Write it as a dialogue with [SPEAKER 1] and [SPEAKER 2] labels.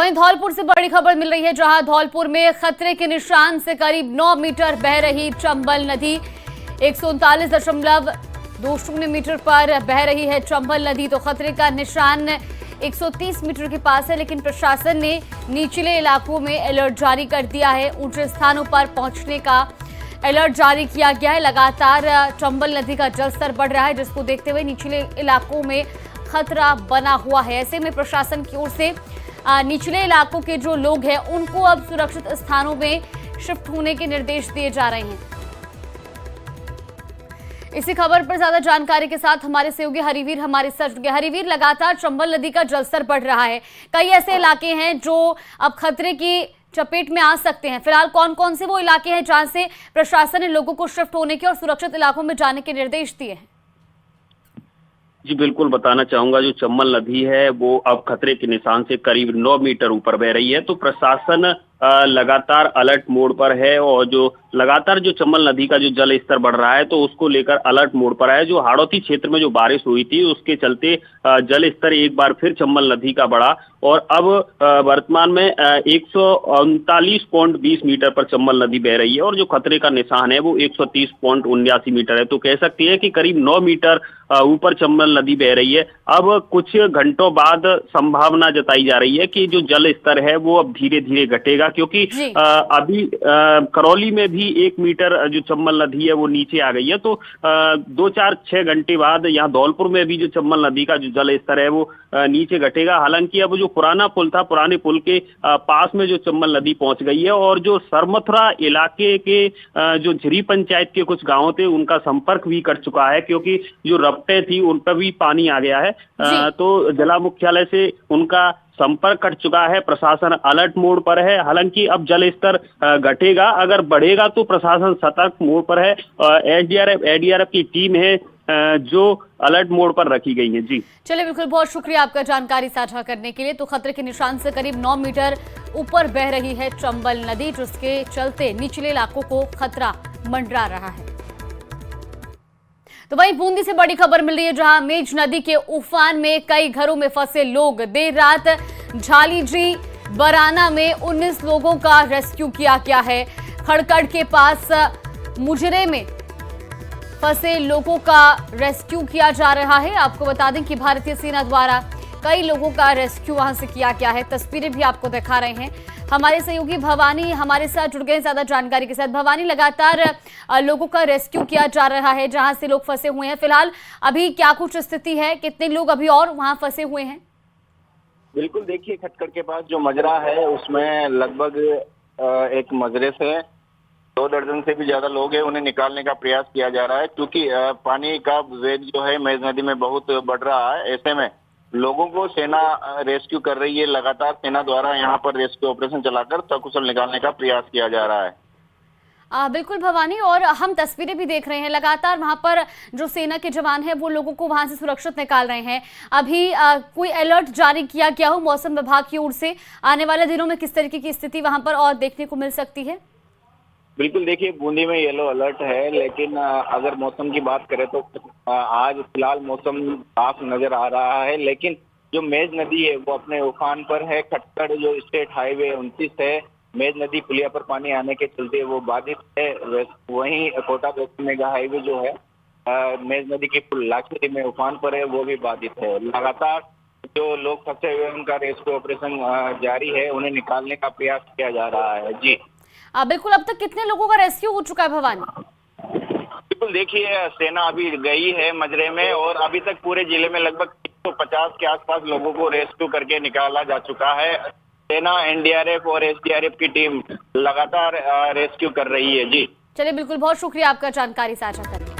[SPEAKER 1] वहीं धौलपुर से बड़ी खबर मिल रही है, जहां धौलपुर में खतरे के निशान से करीब 9 मीटर बह रही चंबल नदी 139.20 मीटर पर बह रही है चंबल नदी। तो खतरे का निशान 130 मीटर के पास है, लेकिन प्रशासन ने निचले इलाकों में अलर्ट जारी कर दिया है। ऊंचे स्थानों पर पहुंचने का अलर्ट जारी किया गया है। लगातार चंबल नदी का जलस्तर बढ़ रहा है, जिसको देखते हुए निचले इलाकों में खतरा बना हुआ है। ऐसे में प्रशासन की ओर से निचले इलाकों के जो लोग हैं उनको अब सुरक्षित स्थानों में शिफ्ट होने के निर्देश दिए जा रहे हैं। इसी खबर पर ज्यादा जानकारी के साथ हमारे सहयोगी हरिवीर हमारे साथ जुड़ गए। हरिवीर, लगातार चंबल नदी का जलस्तर बढ़ रहा है, कई ऐसे इलाके हैं जो अब खतरे की चपेट में आ सकते हैं। फिलहाल कौन कौन से वो इलाके हैं जहां से प्रशासन ने लोगों को शिफ्ट होने के और सुरक्षित इलाकों में जाने के निर्देश दिए हैं?
[SPEAKER 2] जी बिल्कुल, बताना चाहूंगा, जो चंबल नदी है वो अब खतरे के निशान से करीब 9 मीटर ऊपर बह रही है। तो प्रशासन लगातार अलर्ट मोड पर है, और जो लगातार जो चंबल नदी का जो जल स्तर बढ़ रहा है तो उसको लेकर अलर्ट मोड पर है। जो हाड़ौती क्षेत्र में जो बारिश हुई थी उसके चलते जल स्तर एक बार फिर चंबल नदी का बढ़ा, और अब वर्तमान में 139.20 मीटर पर चंबल नदी बह रही है, और जो खतरे का निशान है वो 130.79 मीटर है। तो कह सकती है कि करीब 9 मीटर ऊपर चंबल नदी बह रही है। अब कुछ घंटों बाद संभावना जताई जा रही है कि जो जल स्तर है वो अब धीरे धीरे घटेगा, क्योंकि अभी करौली में भी 1 मीटर जो चंबल नदी है वो नीचे आ गई है। तो 2-4-6 घंटे बाद यहाँ धौलपुर में भी जो चंबल नदी का जो जल स्तर है वो नीचे घटेगा। हालांकि अब जो पुराना पुल था, पुराने पुल के पास में जो चंबल नदी पहुंच गई है, और जो सरमथुरा इलाके के जो झिरी पंचायत के कुछ गांव थे उनका संपर्क भी कट चुका है, क्योंकि जो रपटे थी उन पर भी पानी आ गया है। तो जिला मुख्यालय से उनका संपर्क कट चुका है। प्रशासन अलर्ट मोड पर है। हालांकि अब जल स्तर घटेगा, अगर बढ़ेगा तो प्रशासन सतर्क मोड पर है। एसडीआरएफ एडीआरएफ की टीम है जो अलर्ट मोड पर रखी गई है। जी
[SPEAKER 1] चलिए, बिल्कुल, बहुत शुक्रिया आपका जानकारी साझा करने के लिए। तो खतरे के निशान से करीब 9 मीटर ऊपर बह रही है चंबल नदी, जिसके चलते निचले इलाकों को खतरा मंडरा रहा है। तो वहीं बूंदी से बड़ी खबर मिल रही है, जहां मेज नदी के उफान में कई घरों में फंसे लोग। देर रात झालीजी बराना में 19 लोगों का रेस्क्यू किया गया है। खड़कड़ के पास मुजरे में फंसे लोगों का रेस्क्यू किया जा रहा है। आपको बता दें कि भारतीय सेना द्वारा कई लोगों का रेस्क्यू वहां से किया गया है। तस्वीरें भी आपको दिखा रहे हैं। हमारे सहयोगी भवानी हमारे साथ जुड़ गए ज्यादा जानकारी के साथ। भवानी, लगातार लोगों का रेस्क्यू किया जा रहा है जहां से लोग फंसे हुए हैं। फिलहाल अभी क्या कुछ स्थिति है, कितने लोग अभी और वहां फंसे हुए हैं?
[SPEAKER 3] बिल्कुल, देखिए, खटकड़ के पास जो मजरा है उसमें लगभग एक मजरे से 2 दर्जन से भी ज्यादा लोग हैं। उन्हें निकालने का प्रयास किया जा रहा है, क्योंकि पानी का वेग जो है मेज नदी में बहुत बढ़ रहा है। ऐसे में लोगों को सेना रेस्क्यू कर रही है। लगातार सेना द्वारा यहाँ पर रेस्क्यू ऑपरेशन चलाकर सकुशल निकालने का प्रयास किया जा रहा है।
[SPEAKER 1] बिल्कुल भवानी, और हम तस्वीरें भी देख रहे हैं। लगातार वहां पर जो सेना के जवान हैं वो लोगों को वहां से सुरक्षित निकाल रहे हैं। अभी कोई अलर्ट जारी किया गया हो मौसम विभाग की ओर से? आने वाले दिनों में किस तरीके की स्थिति वहां पर और देखने को मिल सकती है?
[SPEAKER 3] बिल्कुल, देखिए, बूंदी में येलो अलर्ट है, लेकिन अगर मौसम की बात करें तो आज फिलहाल मौसम साफ नजर आ रहा है। लेकिन जो मेज नदी है वो अपने उफान पर है। खटकड़ जो स्टेट हाईवे 29 है, मेज नदी पुलिया पर पानी आने के चलते वो बाधित है। वहीं कोटा मेगा हाईवे जो है मेज नदी की पुल लाखी में उफान पर है, वो भी बाधित है। लगातार जो लोग फंसे हुए उनका रेस्क्यू ऑपरेशन जारी है, उन्हें निकालने का प्रयास किया जा रहा है। जी
[SPEAKER 1] बिल्कुल, अब तक कितने लोगों का रेस्क्यू हो चुका है भवानी?
[SPEAKER 3] बिल्कुल, देखिए, सेना अभी गई है मजरे में, और अभी तक पूरे जिले में लगभग 150 के आसपास लोगों को रेस्क्यू करके निकाला जा चुका है। सेना, एनडीआरएफ और एसडीआरएफ की टीम लगातार रेस्क्यू कर रही है। जी
[SPEAKER 1] चलिए, बिल्कुल, बहुत शुक्रिया आपका जानकारी साझा करने।